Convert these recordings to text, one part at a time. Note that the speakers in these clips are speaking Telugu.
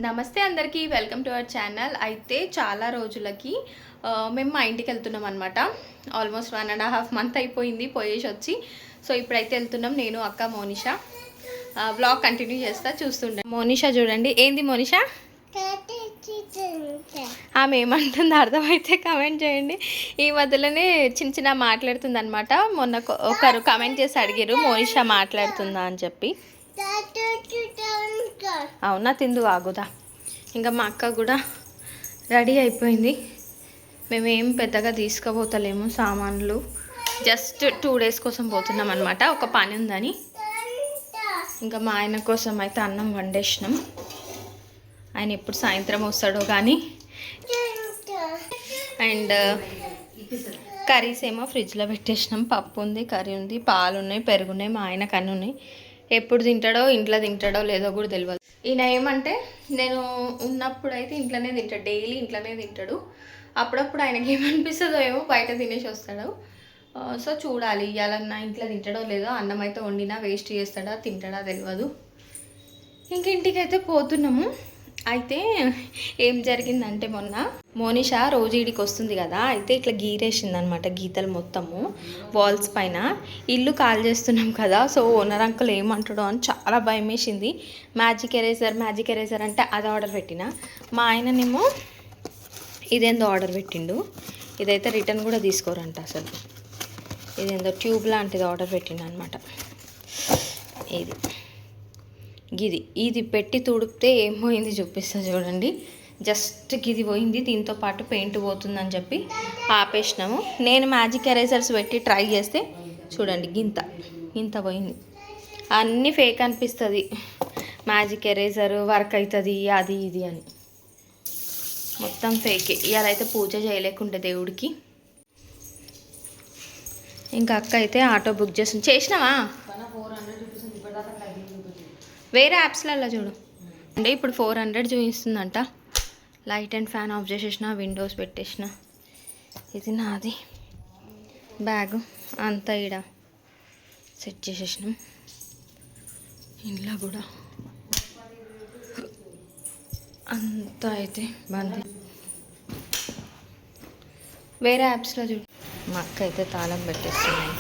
నమస్తే అందరికీ, వెల్కమ్ టు అవర్ ఛానల్. అయితే చాలా రోజులకి మేము మా ఇంటికి వెళ్తున్నాం అనమాట. ఆల్మోస్ట్ 1.5 మంత్ అయిపోయింది పోయేసి వచ్చి. సో ఇప్పుడైతే వెళ్తున్నాం, నేను అక్క మోనిషా. బ్లాగ్ కంటిన్యూ చేస్తా, చూస్తుండే. మోనిషా చూడండి, ఏంది మోనిషా ఆమె ఏమంటుందో అర్థమైతే కమెంట్ చేయండి. ఈ మధ్యలోనే చిన్న చిన్న మాట్లాడుతుంది అనమాట. మొన్న ఒకరు కమెంట్ చేసి అడిగారు మోనిషా మాట్లాడుతుందా అని చెప్పి. అవునా, తిందు ఆగుదా. ఇంకా మా అక్క కూడా రెడీ అయిపోయింది. మేమేం పెద్దగా తీసుకుపోతలేము సామాన్లు, జస్ట్ 2 days కోసం పోతున్నాం అనమాట. ఒక పని ఉందని. ఇంకా మా ఆయన కోసం అయితే అన్నం వండేసినాం. ఆయన ఎప్పుడు సాయంత్రం వస్తాడో కానీ. అండ్ కర్రీస్ ఏమో ఫ్రిడ్జ్లో పెట్టేసినాం. పప్పు ఉంది, కర్రీ ఉంది, పాలు ఉన్నాయి, పెరుగున్నాయి. మా ఆయన కన్ను ఉన్నాయి. ఎప్పుడు తింటాడో, ఇంట్లో తింటాడో లేదో కూడా తెలియదు. ఈయన ఏమంటే నేను ఉన్నప్పుడు అయితే ఇంట్లోనే తింటాడు, డైలీ ఇంట్లోనే తింటాడు. అప్పుడప్పుడు ఆయనకి ఏమనిపిస్తుందో ఏమో బయట తినేసి వస్తాడు. సో చూడాలి, ఇవాళన్నా ఇంట్లో తింటాడో లేదో. అన్నం అయితే వండినా వేస్ట్ చేస్తాడా తింటాడా తెలియదు. ఇంక ఇంటికి అయితే పోతున్నాము. అయితే ఏం జరిగిందంటే, మొన్న మోనిషా రోజు ఈడికి వస్తుంది కదా, అయితే ఇట్లా గీరేసింది అనమాట, గీతలు మొత్తము వాల్స్ పైన. ఇల్లు కాల్ చేస్తున్నాం కదా, సో ఓనర్ అంకుల్ ఏమంటాడో అని చాలా భయం వేసింది. మ్యాజిక్ ఎరేజర్ అంటే అది ఆర్డర్ పెట్టిన. మా ఆయననేమో ఇదేందో ఆర్డర్ పెట్టిండు. ఇదైతే రిటర్న్ కూడా తీసుకోరంట అసలు. ఇదేందో ట్యూబ్ లాంటిది ఆర్డర్ పెట్టిండు అనమాట. ఇది పెట్టి తుడిపితే ఏం పోయింది చూపిస్తా చూడండి. జస్ట్ గిది పోయింది, దీంతో పాటు పెయింట్ పోతుందని చెప్పి ఆపేసినాము. నేను మ్యాజిక్ ఎరేజర్స్ పెట్టి ట్రై చేస్తే చూడండి గింత పోయింది. అన్నీ ఫేక్ అనిపిస్తుంది. మ్యాజిక్ ఎరేజర్ వర్క్ అవుతుంది అది ఇది అని, మొత్తం ఫేకే. ఇవాళ అయితే పూజ చేయలేకుంటే దేవుడికి. ఇంకా అక్క అయితే ఆటో బుక్ చేసినావా? వేరే యాప్స్లలో చూడు అంటే ఇప్పుడు 400 చూపిస్తుందంట. లైట్ అండ్ ఫ్యాన్ ఆఫ్ చేసేసిన, విండోస్ పెట్టేసిన. ఇది నాది బ్యాగ్ అంతా ఈడ సెట్ చేసేసినాం. ఇంట్లో కూడా అంతా అయితే బంద్. వేరే యాప్స్లో చూడు. మా అక్క అయితే తాళం పెట్టేస్తున్నాయి.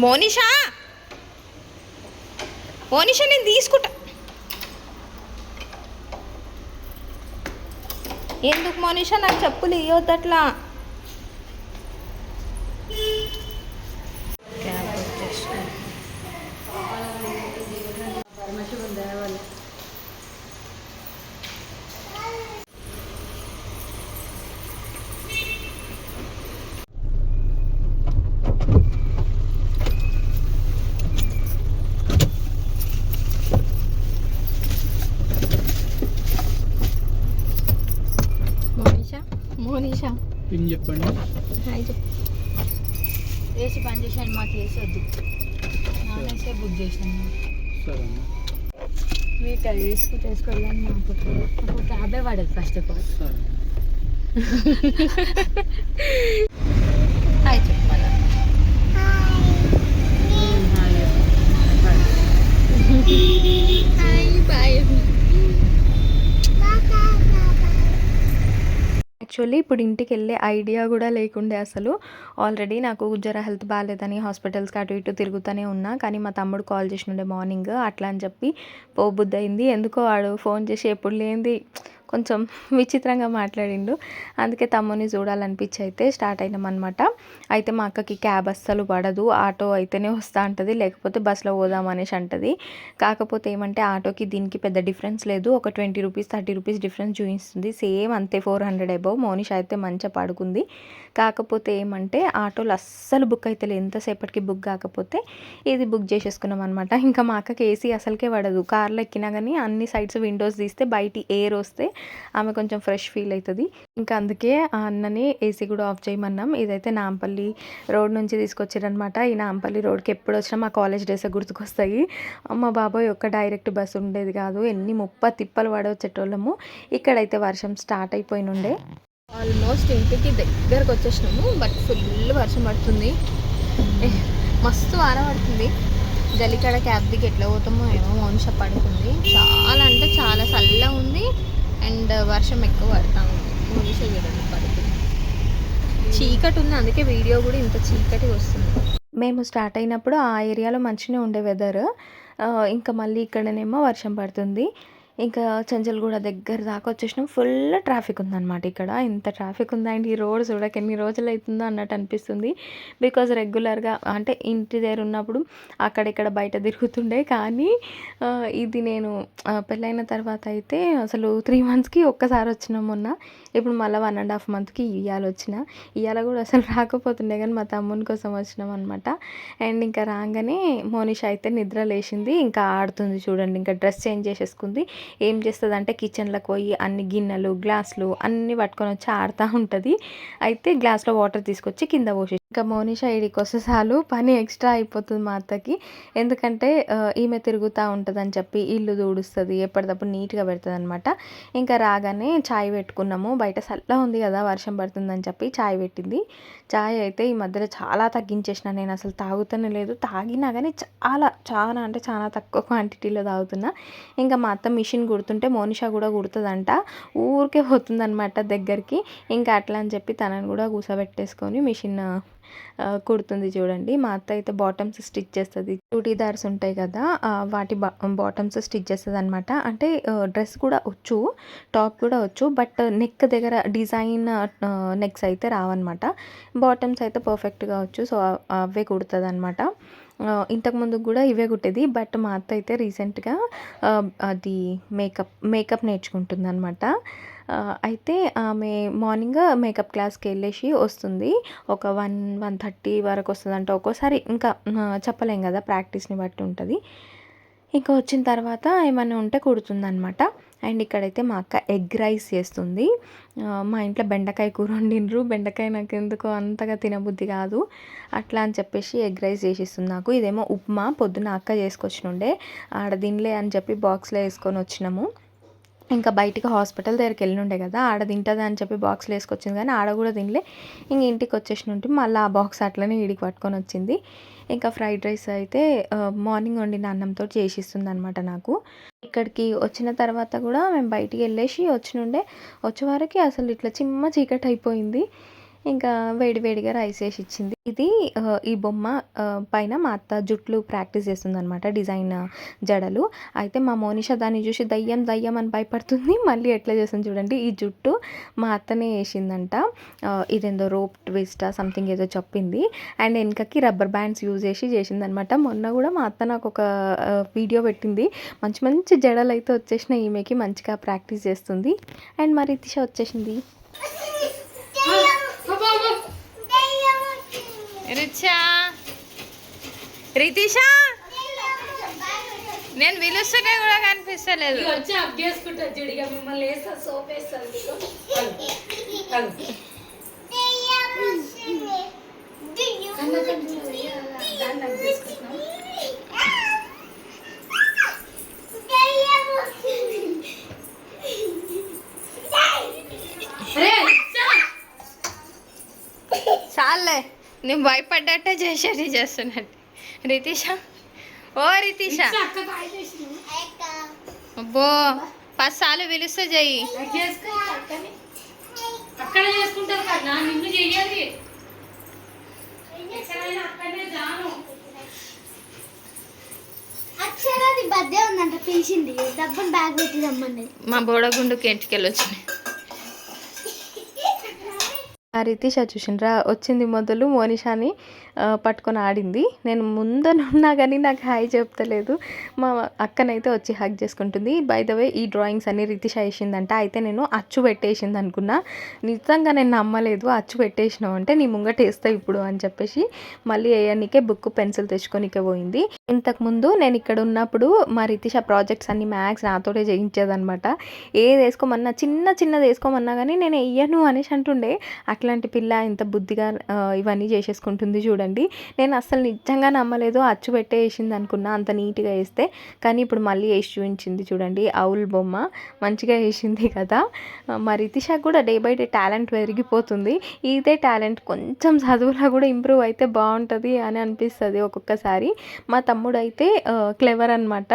మోనిషా నేను తీసుకుంటా. ఎందుకు మోనిషా నాకు చెప్పులు ఇవ్వద్దు అట్లా. మోనిషా చెప్పండి. హాయ్ చెప్పు. ఏసీ పని చేసాను, మాకు ఏసీ వద్దు. నాన్ ఏసీ బుక్ చేసాను. సరే మీకు అది తీసుకెళ్ళాను. మాకు క్యాబే పడదు ఫస్ట్ ఆఫ్ ఆల్. హాయ్ చెప్పు. Hi bye. యాక్చువల్లీ ఇప్పుడు ఇంటికి వెళ్ళే ఐడియా కూడా లేకుండే అసలు. ఆల్రెడీ నాకు జర హెల్త్ బాగాలేదని హాస్పిటల్స్కి అటు ఇటు తిరుగుతూనే ఉన్నా. కానీ మా తమ్ముడు కాల్ చేసినుండే మార్నింగ్, అట్లా అని చెప్పి పోబుద్ది అయింది. ఎందుకో వాడు ఫోన్ చేసి ఎప్పుడు లేనిది కొంచెం విచిత్రంగా మాట్లాడిండు. అందుకే తమ్ముని చూడాలనిపించి అయితే స్టార్ట్ అయినాం అనమాట. అయితే మా అక్కకి క్యాబ్ అస్సలు పడదు, ఆటో అయితేనే వస్తూ ఉంటుంది, లేకపోతే బస్సులో పోదాం అనేసి అంటుంది. కాకపోతే ఏమంటే ఆటోకి దీనికి పెద్ద డిఫరెన్స్ లేదు, ఒక 20 రూపీస్ 30 రూపీస్ డిఫరెన్స్ చూపిస్తుంది. సేమ్ అంతే, 400 అబౌవ్. మోనిష అయితే మంచిగా పడుకుంది. కాకపోతే ఏమంటే ఆటోలు అస్సలు బుక్ అయితే ఎంతసేపటికి బుక్ కాకపోతే ఇది బుక్ చేసేసుకున్నాం అనమాట. ఇంకా మా అక్కకి ఏసీ అసలుకే పడదు. కార్లో ఎక్కినా కానీ అన్ని సైడ్స్ విండోస్ తీస్తే బయట ఎయిర్ వస్తే ఆమె కొంచెం ఫ్రెష్ ఫీల్ అవుతుంది. ఇంకా అందుకే ఆ అన్నని ఏసీ కూడా ఆఫ్ చేయమన్నాం. ఇదైతే నాంపల్లి రోడ్ నుంచి తీసుకొచ్చారనమాట. ఈ నాంపల్లి రోడ్కి ఎప్పుడు వచ్చినా మా కాలేజ్ డేస్ గుర్తుకొస్తాయి. అమ్మ బాబోయ్, ఒక్క డైరెక్ట్ బస్సు ఉండేది కాదు, ఎన్ని 30 తిప్పలు పడవచ్చేటోళ్ళము. ఇక్కడైతే వర్షం స్టార్ట్ అయిపోయినుండే. ఆల్మోస్ట్ ఇంటికి దగ్గరకు వచ్చేసినాము, బట్ ఫుల్ వర్షం పడుతుంది, మస్తు వాన పడుతుంది. జలికడ క్యాబ్ దిగి ఎట్లా పోతామో ఏమో. మోనిష పడుకుంది. చాలా అంటే అండ్ వర్షం ఎక్కువ పడతా ఉంది. మోనిష చూడండి పడుతుంది. చీకటి ఉంది, అందుకే వీడియో కూడా ఇంత చీకటి వస్తుంది. మేము స్టార్ట్ అయినప్పుడు ఆ ఏరియాలో మంచిగానే ఉండే వెదర్. ఇంకా మళ్ళీ ఇక్కడనేమో వర్షం పడుతుంది. ఇంకా చెంచల్గూడ దగ్గర దాకా వచ్చేసినాం. ఫుల్ ట్రాఫిక్ ఉందన్నమాట ఇక్కడ. ఇంత ట్రాఫిక్ ఉందా అండి ఈ రోడ్ చూడక ఎన్ని రోజులు అవుతుందో అన్నట్టు అనిపిస్తుంది. బికాజ్ రెగ్యులర్గా అంటే ఇంటి దగ్గర ఉన్నప్పుడు అక్కడిక్కడ బయట తిరుగుతుండే. కానీ ఇది నేను పెళ్ళైన తర్వాత అయితే అసలు 3 మంత్స్కి ఒక్కసారి వచ్చిన మొన్న. ఇప్పుడు మళ్ళీ 1.5 మంత్కి ఇవాళ వచ్చిన. ఇవాళ కూడా అసలు రాకపోతుండే కానీ మా తమ్ముని కోసం వచ్చినాం అనమాట. అండ్ ఇంకా రాగానే మోనిష అయితే నిద్ర లేచింది. ఇంకా ఆడుతుంది చూడండి. ఇంకా డ్రెస్ చేంజ్ చేసేసుకుంది. ఏం చేస్తుంది అంటే కిచెన్లోకి పోయి అన్ని గిన్నెలు గ్లాసులు అన్నీ పట్టుకొని వచ్చి ఆడుతూ ఉంటుంది. అయితే గ్లాస్లో వాటర్ తీసుకొచ్చి కింద పోసేసి ఇంకా మోనిష ఈడికి వస్తే చాలు పని ఎక్స్ట్రా అయిపోతుంది మా అత్తకి. ఎందుకంటే ఈమె తిరుగుతూ ఉంటుంది అని చెప్పి ఇల్లు తుడుస్తుంది, ఎప్పటికప్పుడు నీట్గా పెడుతుంది అనమాట. ఇంకా రాగానే చాయ్ పెట్టుకున్నాము. బయట చల్లగా ఉంది కదా, వర్షం పడుతుందని చెప్పి చాయ్ పెట్టింది. చాయ్ అయితే ఈ మధ్యలో చాలా తగ్గించేసిన. నేను అసలు తాగుతూనే లేదు. తాగినా కానీ చాలా అంటే చాలా తక్కువ క్వాంటిటీలో తాగుతున్నా. ఇంకా మా అత్త మిషన్ కుడుతుంటే మోనిష కూడా కుడుతుందంట. ఊరికే పోతుందనమాట దగ్గరికి. ఇంకా అట్లా అని చెప్పి తనని కూడా కూర్చోబెట్టేసుకొని మిషన్ కుడుతుంది చూడండి. మా అత్త అయితే బాటమ్స్ స్టిచ్ చేస్తుంది. చూడీదార్స్ ఉంటాయి కదా, వాటి బాటమ్స్ స్టిచ్ చేస్తుంది అనమాట. అంటే డ్రెస్ కూడా వచ్చు, టాప్ కూడా వచ్చు. బట్ నెక్ దగ్గర డిజైన్ నెక్స్ అయితే రావన్నమాట. బాటమ్స్ అయితే పర్ఫెక్ట్గా వచ్చు. సో అవే కుడుతుంది అనమాట. ఇంతకుముందు కూడా ఇవే కుట్టేది. బట్ మా అత్త అయితే రీసెంట్గా అది మేకప్ నేర్చుకుంటుంది అనమాట. అయితే ఆమె మార్నింగ్ మేకప్ క్లాస్కి వెళ్ళేసి వస్తుంది. ఒక 1-1:30 వరకు వస్తుందంట. ఒక్కోసారి ఇంకా చెప్పలేం కదా, ప్రాక్టీస్ని బట్టి ఉంటుంది. ఇంకా వచ్చిన తర్వాత ఏమైనా ఉంటే కుడుతుందనమాట. అండ్ ఇక్కడైతే మా అక్క ఎగ్ రైస్ చేస్తుంది. మా ఇంట్లో బెండకాయ కూర వండినరు. బెండకాయ నాకు ఎందుకో అంతగా తినబుద్ధి కాదు. అట్లా అని చెప్పేసి ఎగ్ రైస్ చేసిస్తుంది నాకు. ఇదేమో ఉప్మా పొద్దున్న అక్క చేసుకొచ్చినుండే. ఆడ తినలే అని చెప్పి బాక్స్లో వేసుకొని వచ్చినాము. ఇంకా బయటికి హాస్పిటల్ దగ్గరికి వెళ్ళినుండే కదా, ఆడ తింటుంది అని చెప్పి బాక్స్లో వేసుకొచ్చింది. కానీ ఆడ కూడా తినలే. ఇంక ఇంటికి వచ్చేసినట్టు మళ్ళీ ఆ బాక్స్ అట్లనే ఇడికి పట్టుకొని వచ్చింది. ఇంకా ఫ్రైడ్ రైస్ అయితే మార్నింగ్ వండిన అన్నంతో చేసిస్తుంది అనమాట నాకు. ఇక్కడికి వచ్చిన తర్వాత కూడా మేము బయటికి వెళ్ళేసి వచ్చే వరకు అసలు ఇట్లా చిమ్మ చీకటి అయిపోయింది. ఇంకా వేడివేడిగా రైస్ వేసి ఇచ్చింది. ఇది ఈ బొమ్మ పైన మా అత్త జుట్లు ప్రాక్టీస్ చేస్తుంది అనమాట, డిజైన్ జడలు. అయితే మా మోనిష దాన్ని చూసి దయ్యం దయ్యం అని భయపడుతుంది. మళ్ళీ ఎట్లా చేస్తుంది చూడండి. ఈ జుట్టు మా అత్తనే వేసిందంట. ఇదేందో రోప్ ట్విస్ట్ సంథింగ్ ఏదో చెప్పింది. అండ్ వెనకకి రబ్బర్ బ్యాండ్స్ యూజ్ చేసిందనమాట. మొన్న కూడా మా అత్త నాకు ఒక వీడియో పెట్టింది. మంచి మంచి జడలు అయితే వచ్చేసినాయి. ఈమెకి మంచిగా ప్రాక్టీస్ చేస్తుంది. అండ్ మరి రితిష వచ్చేసింది. రితిషా నేను పిలుస్తుంటే కూడా కనిపిస్తలేదు. చాలే, నేను భయపడ్డట్టే చేస్తున్నట్టు. రితిష, ఓ రితిష, అబ్బో 10 సార్లు పిలుస్తే చెయ్యి. అక్కడ చేసుకుంటారు కదా, నిన్ను చెయ్యాలి. అక్షరాది బర్త్డే ఉందంట, పిలిచింది. డబ్బులు బ్యాగ్ పెట్టి రమ్మండి. మా బోడగుండుకి ఎంటికెళ్ళి వచ్చినాయి. ఆ రితిష చూసిండ్రా, వచ్చింది మొదలు మోనిషాని పట్టుకొని ఆడింది. నేను ముందనున్నా కానీ నాకు హాయ్ చెప్తలేదు. మా అక్కనైతే వచ్చి హగ్ చేసుకుంటుంది. బై ద వే ఈ డ్రాయింగ్స్ అన్ని రితిష వేసిందంట. అయితే నేను అచ్చు పెట్టేసింది అనుకున్నా. నిజంగా నేను నమ్మలేదు. అచ్చు పెట్టేసినావు అంటే నీ ముంగట వేస్తా ఇప్పుడు అని చెప్పేసి మళ్ళీ వేయనికే బుక్ పెన్సిల్ తెచ్చుకోనికే పోయింది. ఇంతకుముందు నేను ఇక్కడ ఉన్నప్పుడు మా రితిష ప్రాజెక్ట్స్ అన్ని మ్యాథ్స్ నాతోటే చేయించేదనమాట. ఏది వేసుకోమన్నా చిన్నది వేసుకోమన్నా కానీ నేను వేయను అనేసి అంటుండే. అట్లాంటి పిల్ల ఇంత బుద్ధిగా ఇవన్నీ చేసేసుకుంటుంది చూడండి. నేను అసలు నిజంగా నమ్మలేదు. అచ్చు పెట్టే వేసింది అనుకున్నా అంత నీట్గా వేస్తే. కానీ ఇప్పుడు మళ్ళీ వేసి చూపించింది చూడండి. ఆవుల్ బొమ్మ మంచిగా వేసింది కదా. మరి రితిషా కూడా డే బై డే టాలెంట్ పెరిగిపోతుంది. ఇదే టాలెంట్ కొంచెం చదువులో కూడా ఇంప్రూవ్ అయితే బాగుంటుంది అని అనిపిస్తుంది ఒక్కొక్కసారి. మా తమ్ముడు అయితే క్లెవర్ అనమాట.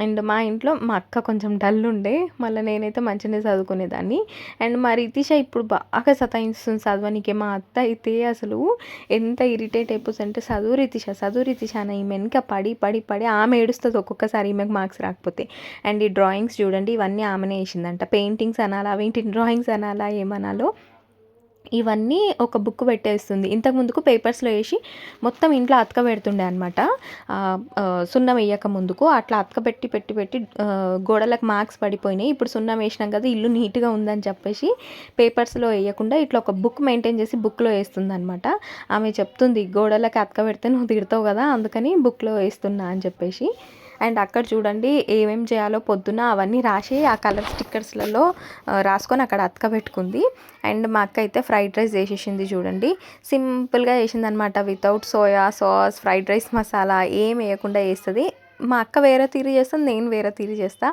అండ్ మా ఇంట్లో మా అక్క కొంచెం డల్ ఉండే, మళ్ళీ నేనైతే మంచిగానే చదువుకునేదాన్ని. అండ్ మా రితీష ఇప్పుడు బాగా సతాయిస్తుంది చదవనీకి. మా అత్త అయితే అసలు ఎంత ఇరిటేట్ అయిపోతుంది అంటే చదువు రితీష అని ఈమె వెనక పడి పడి పడి ఆమె ఏడుస్తుంది ఒక్కొక్కసారి ఈమెకు మార్క్స్ రాకపోతే. అండ్ ఈ డ్రాయింగ్స్ చూడండి, ఇవన్నీ ఆమెనే వేసిందంట. పెయింటింగ్స్ అనాలా, వీటిని డ్రాయింగ్స్ అనాలా, ఏమనాలో ఇవన్నీ ఒక బుక్ పెట్టేస్తుంది. ఇంతకుముందుకు పేపర్స్లో వేసి మొత్తం ఇంట్లో అతక పెడుతుండే అనమాట. సున్నం వేయక ముందుకు అట్లా అతక పెట్టి పెట్టి పెట్టి గోడలకు మార్క్స్ పడిపోయినాయి. ఇప్పుడు సున్నం వేసినాం కదా, ఇల్లు నీట్గా ఉందని చెప్పేసి పేపర్స్లో వేయకుండా ఇట్లా ఒక బుక్ మెయింటైన్ చేసి బుక్లో వేస్తుంది అనమాట. ఆమె చెప్తుంది, గోడలకు అతక పెడితే నువ్వు తిడతావు కదా, అందుకని బుక్లో వేస్తున్నా అని చెప్పేసి. అండ్ అక్కడ చూడండి ఏమేం చేయాలో పొద్దున అవన్నీ రాసి ఆ కలర్ స్టిక్కర్స్లలో రాసుకొని అక్కడ అతక పెట్టుకుంది. అండ్ మా అక్క అయితే ఫ్రైడ్ రైస్ చేసేసింది చూడండి, సింపుల్గా చేసింది అనమాట. Without soya sauce, fried rice masala ఏం వేయకుండా చేస్తుంది. మా అక్క వేరే తీరు చేస్తుంది, నేను వేరే తీరు చేస్తా.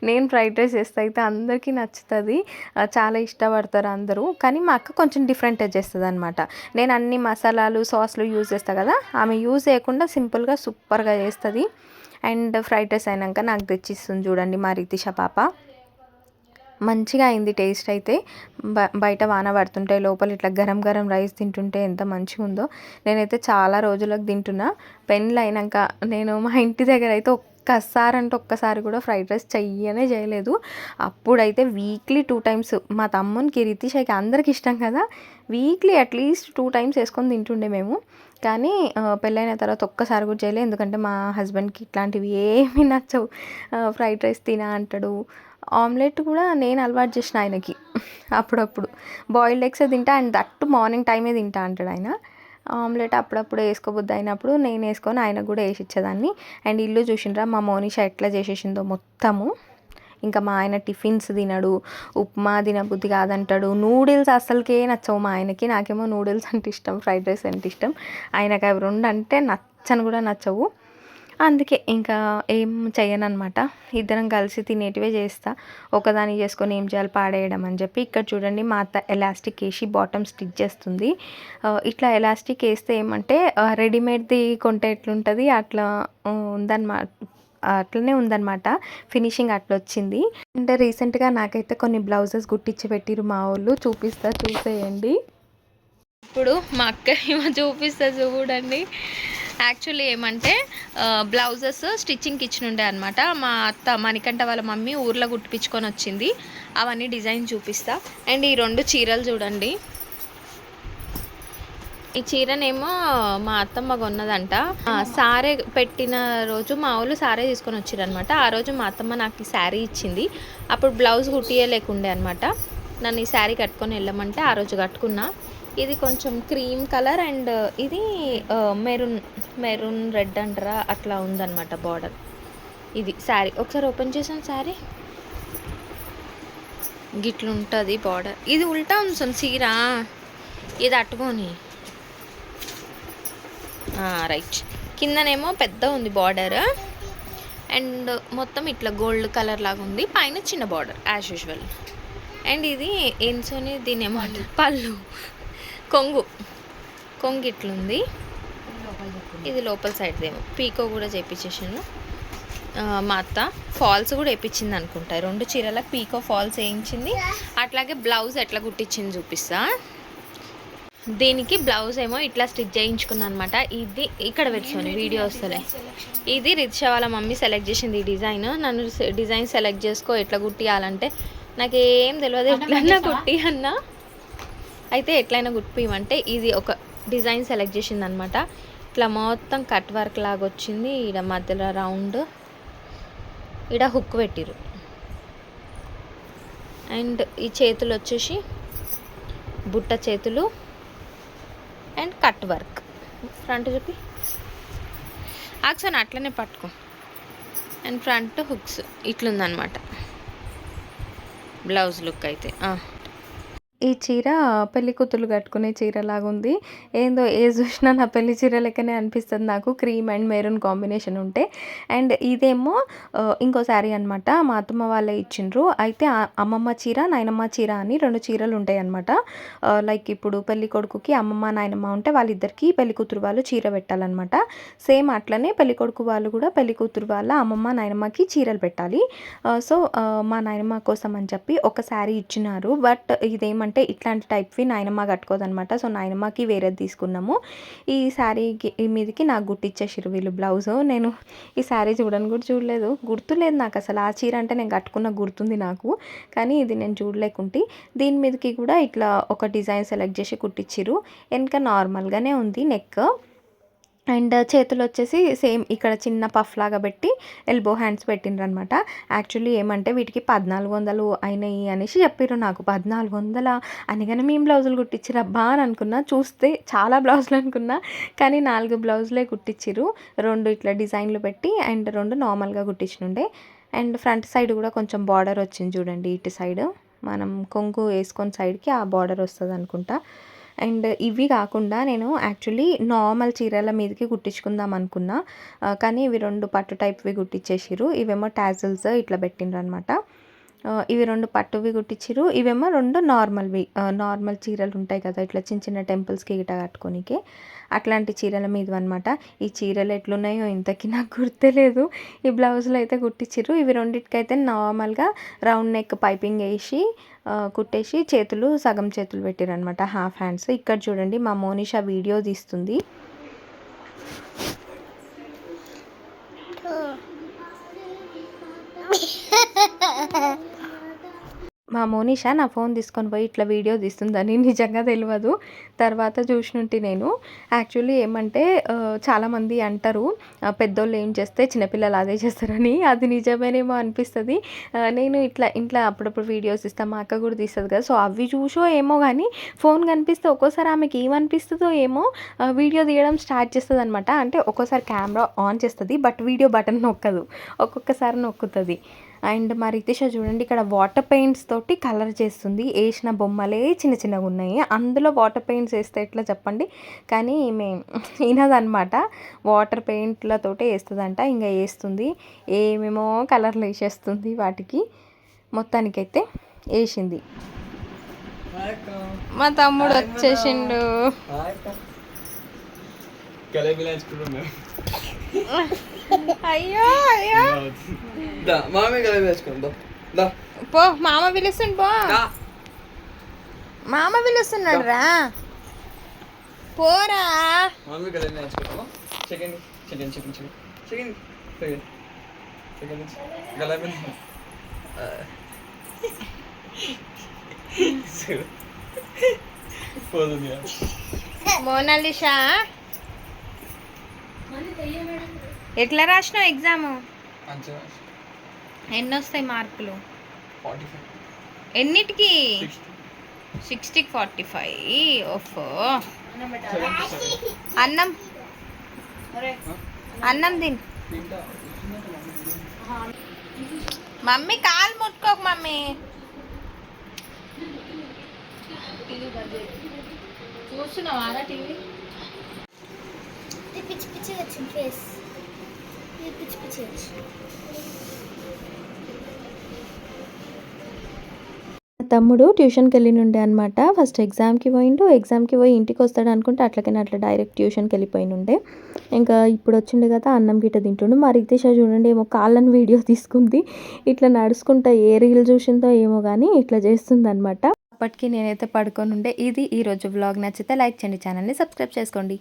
నేను ఫ్రైడ్ రైస్ చేస్తే అయితే అందరికీ నచ్చుతుంది, చాలా ఇష్టపడతారు అందరూ. కానీ మా అక్క కొంచెం డిఫరెంట్గా చేస్తుంది అనమాట. నేను అన్ని మసాలాలు సాస్లు యూజ్ చేస్తాను కదా, ఆమె యూజ్ చేయకుండా సింపుల్గా సూపర్గా చేస్తుంది. అండ్ ఫ్రైడ్ రైస్ అయినాక నాకు తెచ్చిస్తుంది చూడండి మా రితీష పాప. మంచిగా అయింది టేస్ట్ అయితే. బయట వాన పడుతుంటే లోపల ఇట్లా గరం గరం రైస్ తింటుంటే ఎంత మంచిగా ఉందో. నేనైతే చాలా రోజులకు తింటున్నా. పెళ్ళి అయినాక నేను మా ఇంటి దగ్గర అయితే ఒక్కసారి కూడా ఫ్రైడ్ రైస్ చేయలేదు. అప్పుడైతే వీక్లీ 2 times మా తమ్మునికి, రితీషకి అందరికి ఇష్టం కదా, వీక్లీ అట్లీస్ట్ 2 times వేసుకొని తింటుండే మేము. కానీ పెళ్ళైన తర్వాత ఒక్కసారి కూడా చేయలేదు, ఎందుకంటే మా హస్బెండ్కి ఇట్లాంటివి ఏమీ నచ్చవు. ఫ్రైడ్ రైస్ తినా అంటాడు. ఆమ్లెట్ కూడా నేను అలవాటు చేసిన ఆయనకి. అప్పుడప్పుడు బాయిల్డ్ ఎగ్స్ తింటా, అండ్ దట్టు మార్నింగ్ టైమే తింటా అంటాడు ఆయన. ఆమ్లెట్ అప్పుడప్పుడు వేసుకోబుద్ది అయినప్పుడు నేను వేసుకొని ఆయనకు కూడా వేసి ఇచ్చేదాన్ని. అండ్ ఇల్లు చూసిండ్రా మా మోనిషా ఎట్లా చేసేసిందో మొత్తము. ఇంకా మా ఆయన టిఫిన్స్ తినడు, ఉప్మా తినబుద్ధి కాదంటాడు, నూడిల్స్ అస్సలకే నచ్చవు మా ఆయనకి. నాకేమో నూడిల్స్ అంటే ఇష్టం, ఫ్రైడ్ రైస్ అంటే ఇష్టం. ఆయనకి అవి రెండు అంటే కూడా నచ్చవు. అందుకే ఇంకా ఏం చెయ్యను అనమాట. ఇద్దరం కలిసి తినేటివే చేస్తా, ఒకదాన్ని చేసుకొని ఏం చేయాలి పాడేయడం అని చెప్పి. ఇక్కడ చూడండి మా అత్త ఎలాస్టిక్ వేసి బాటమ్ స్టిచ్ చేస్తుంది. ఇట్లా ఎలాస్టిక్ వేస్తే ఏమంటే రెడీమేడ్ది కొంటే ఎట్లుంటుంది అట్లా అట్లనే ఉందన్నమాట. ఫినిషింగ్ అట్లా వచ్చింది. అంటే రీసెంట్గా నాకైతే కొన్ని బ్లౌజెస్ గుట్టించి పెట్టిరు మా వాళ్ళు, చూసేయండి. ఇప్పుడు మా అక్క ఏమో చూపిస్తా చూడండి. యాక్చువల్లీ ఏమంటే బ్లౌజెస్ స్టిచ్చింగ్కి ఇచ్చినుండే అనమాట. మా అత్త మణికంఠ వాళ్ళ మమ్మీ ఊర్లో కుట్టించుకొని వచ్చింది. అవన్నీ డిజైన్ చూపిస్తా. అండ్ ఈ 2 చీరలు చూడండి. ఈ చీరనేమో మా అత్తమ్మ కొన్నదంట. సారే పెట్టిన రోజు మా వాళ్ళు సారే తీసుకొని వచ్చిరనమాట. ఆ రోజు మా అత్తమ్మ నాకు ఈ శారీ ఇచ్చింది. అప్పుడు బ్లౌజ్ కుట్టియలేకుండే అనమాట. నన్ను ఈ శారీ కట్టుకొని వెళ్ళమంటే ఆ రోజు కట్టుకున్నా. ఇది కొంచెం క్రీమ్ కలర్ అండ్ ఇది మెరూన్ రెడ్ అంటారా అట్లా ఉందన్నమాట బార్డర్. ఇది శారీ ఒకసారి ఓపెన్ చేసాను. శారీ గిట్లు ఉంటుంది బార్డర్. ఇది ఉల్టా ఉంది చీర, ఇది అట్టుకొని రైట్. కిందనేమో పెద్ద ఉంది బార్డర్ అండ్ మొత్తం ఇట్లా గోల్డ్ కలర్ లాగా ఉంది. పైన చిన్న బార్డర్ యాజ్ యూజువల్. అండ్ ఇది ఏన్సోని దీని ఏమో పళ్ళు కొంగు ఇట్లుంది. ఇది లోపల సైడ్దేమో పీకో కూడా చేయించేసాను. మా అత్త ఫాల్స్ కూడా వేయించింది అనుకుంటా. 2 చీరలకు పీకో ఫాల్స్ వేయించింది. అట్లాగే బ్లౌజ్ ఎట్లా కుట్టించింది చూపిస్తా. దీనికి బ్లౌజ్ ఏమో ఇట్లా స్టిచ్ చేయించుకున్నాను అనమాట. ఇది ఇక్కడ పెట్టుకొని వీడియో వస్తలే. ఇది రితిషా వాళ్ళ మమ్మీ సెలెక్ట్ చేసింది ఈ డిజైన్. నన్ను డిజైన్ సెలెక్ట్ చేసుకో ఎట్లా కుట్టియాలంటే నాకేం తెలియదు, ఎట్లన్నా కుట్టి అన్నా. అయితే ఎట్లయినా కుట్టిమంటే ఇది ఒక డిజైన్ సెలెక్ట్ చేసింది అనమాట. ఇట్లా మొత్తం కట్ వర్క్ లాగా వచ్చింది. ఈడ మధ్యలో రౌండ్, ఈడ హుక్ పెట్టిరు. అండ్ ఈ చేతులు వచ్చేసి బుట్ట చేతులు అండ్ కట్ వర్క్. ఫ్రంట్ చూపి యాక్చువల్ అట్లనే పట్టుకో. అండ్ ఫ్రంట్ హుక్స్ ఇట్లుందనమాట బ్లౌజ్ లుక్ అయితే. ఈ చీర పెళ్లి కూతుర్లు కట్టుకునే చీరలాగా ఉంది. ఏందో ఏది చూసినా నా పెళ్లి చీర లెక్కనే అనిపిస్తుంది నాకు, క్రీమ్ అండ్ మెరూన్ కాంబినేషన్ ఉంటే. అండ్ ఇదేమో ఇంకో శారీ అనమాట, మా అత్తమ్మ వాళ్ళే ఇచ్చిండ్రు. అయితే అమ్మమ్మ చీర, నాయనమ్మ చీర అని 2 చీరలు ఉంటాయి అనమాట. లైక్ ఇప్పుడు పెళ్లి కొడుకుకి అమ్మమ్మ, నాయనమ్మ ఉంటే వాళ్ళిద్దరికి పెళ్లి కూతురు వాళ్ళు చీర పెట్టాలన్నమాట. సేమ్ అట్లనే పెళ్లి కొడుకు వాళ్ళు కూడా పెళ్లి కూతురు వాళ్ళ అమ్మమ్మ, నాయనమ్మకి చీరలు పెట్టాలి. సో మా నాయనమ్మ కోసం అని చెప్పి ఒక శారీ ఇచ్చినారు. బట్ ఇదేమంటే ఇట్లాంటి టైప్వి నాయనమ్మ కట్టుకోదనమాట. సో నాయనమ్మకి వేరేది తీసుకున్నాము. ఈ శారీకి మీదకి నాకు గుట్టిచ్చేసారు వీళ్ళు బ్లౌజ్. నేను ఈ శారీ చూడని కూడా చూడలేదు, గుర్తులేదు నాకు అసలు. ఆ చీర అంటే నేను కట్టుకున్న గుర్తుంది నాకు, కానీ ఇది నేను చూడలేకుంటే. దీని మీదకి కూడా ఇట్లా ఒక డిజైన్ సెలెక్ట్ చేసి కుట్టించిర్రు. వెనక నార్మల్గానే ఉంది నెక్. అండ్ చేతులు వచ్చేసి సేమ్ ఇక్కడ చిన్న పఫ్ లాగా పెట్టి ఎల్బో హ్యాండ్స్ పెట్టిండ్రనమాట. యాక్చువల్లీ ఏమంటే వీటికి 1400 అయినాయి అనేసి చెప్పారు నాకు. 1400 అనగానే మేము బ్లౌజులు కుట్టించారు అబ్బా అని అనుకున్నా. చూస్తే చాలా బ్లౌజులు అనుకున్నా, కానీ 4 బ్లౌజులే కుట్టించారు. 2 ఇట్లా డిజైన్లు పెట్టి అండ్ 2 నార్మల్గా కుట్టించినుండే. అండ్ ఫ్రంట్ సైడ్ కూడా కొంచెం బార్డర్ వచ్చింది చూడండి, ఇటు సైడ్ మనం కొంగు వేసుకొని సైడ్కి ఆ బార్డర్ వస్తుంది అనుకుంటా. అండ్ ఇవి కాకుండా నేను యాక్చువల్లీ నార్మల్ చీరల మీదకి కుట్టించుకుందాం అనుకున్నా, కానీ ఇవి 2 పట్టు టైప్వి కుట్టించేసిర్రు. ఇవేమో టాజిల్స్ ఇట్లా పెట్టిండ్రు అనమాట. ఇవి 2 పట్టువి కుట్టించిర్రు. ఇవేమో 2 నార్మల్వి, నార్మల్ చీరలు ఉంటాయి కదా ఇట్లా చిన్న చిన్న టెంపుల్స్కి గిట కట్టుకోనికే, అట్లాంటి చీరల మీద అనమాట. ఈ చీరలు ఎట్లున్నాయో ఇంతకీ నాకు గుర్తులేదు. ఈ బ్లౌజులు అయితే కుట్టించిర్రు. ఇవి రెండింటికైతే నార్మల్గా రౌండ్ నెక్ పైపింగ్ వేసి కుట్టేసి చేతులు సగం చేతులు పెట్టిరనమాట, హాఫ్ హ్యాండ్స్. ఇక్కడ చూడండి మా మోనిషా వీడియో తీస్తుంది. మా మోనిషా నా ఫోన్ తీసుకొని పోయి ఇట్లా వీడియో తీస్తుందని నిజంగా తెలియదు, తర్వాత చూసినుంటి నేను. యాక్చువల్లీ ఏమంటే చాలామంది అంటారు పెద్దోళ్ళు ఏం చేస్తే చిన్నపిల్లలు అదే చేస్తారని. అది నిజమేనేమో అనిపిస్తుంది. నేను ఇట్లా ఇంట్లో అప్పుడప్పుడు వీడియోస్ ఇస్తాను, మా అక్క కూడా తీస్తుంది కదా, సో అవి చూసో ఏమో కానీ ఫోన్ కనిపిస్తే ఒక్కోసారి ఆమెకి ఏమనిపిస్తుందో ఏమో వీడియో తీయడం స్టార్ట్ చేస్తుంది అనమాట. అంటే ఒక్కోసారి కెమెరా ఆన్ చేస్తుంది బట్ వీడియో బటన్ నొక్కదు, ఒక్కొక్కసారి నొక్కుతుంది. అండ్ మా రితిష చూడండి ఇక్కడ వాటర్ పెయింట్స్ తోటి కలర్ చేస్తుంది. వేసిన బొమ్మలే చిన్న చిన్నగా ఉన్నాయి, అందులో వాటర్ పెయింట్స్ వేస్తే ఎట్లా చెప్పండి. కానీ వినదనమాట, వాటర్ పెయింట్లతోటే వేస్తుందంట. ఇంకా వేస్తుంది, ఏమేమో కలర్లు వేసేస్తుంది వాటికి. మొత్తానికైతే వేసింది. మా తమ్ముడు వచ్చేసిండు. అయ్యో అయ్యో పో, మామ పిలుస్తుంది పో, మామ పిలుస్తున్నాడు రా, పోరా. మోనాలిషా ఎట్లా రాసినావు ఎగ్జామ్? ఎన్ని వస్తాయి మార్కులు? ఎన్నిటికి? 60కి 45. ఓఫో. అన్నం అన్నం తిని మమ్మీ కాలు ముట్టుకోకు మమ్మీ. చూస్తున్నావా టీవీ? పిచ్చి పిచ్చి వచ్చింది ఫేస్, పిచ్చి పిచ్చి వచ్చింది. తమ్ముడు ట్యూషన్కి వెళ్ళినుండే అనమాట. ఫస్ట్ ఎగ్జామ్కి పోయి ఇంటికి వస్తాడు అనుకుంటే అట్లకైనా అట్లా డైరెక్ట్ ట్యూషన్కి వెళ్ళిపోయినుండే. ఇంకా ఇప్పుడు వచ్చిండే కదా అన్నం గిట్ట తింటుండు. మా రితేష చూడండి ఏమో కాళ్ళని వీడియో తీసుకుంది, ఇట్లా నడుచుకుంటా ఏ రీల్ చూసిందో ఏమో కానీ ఇట్లా చేస్తుంది అనమాట. అప్పటికి నేనైతే పడుకొని ఉండే. ఇది ఈరోజు వ్లాగ్. నచ్చితే లైక్ చేయండి, ఛానల్ని సబ్స్క్రైబ్ చేసుకోండి.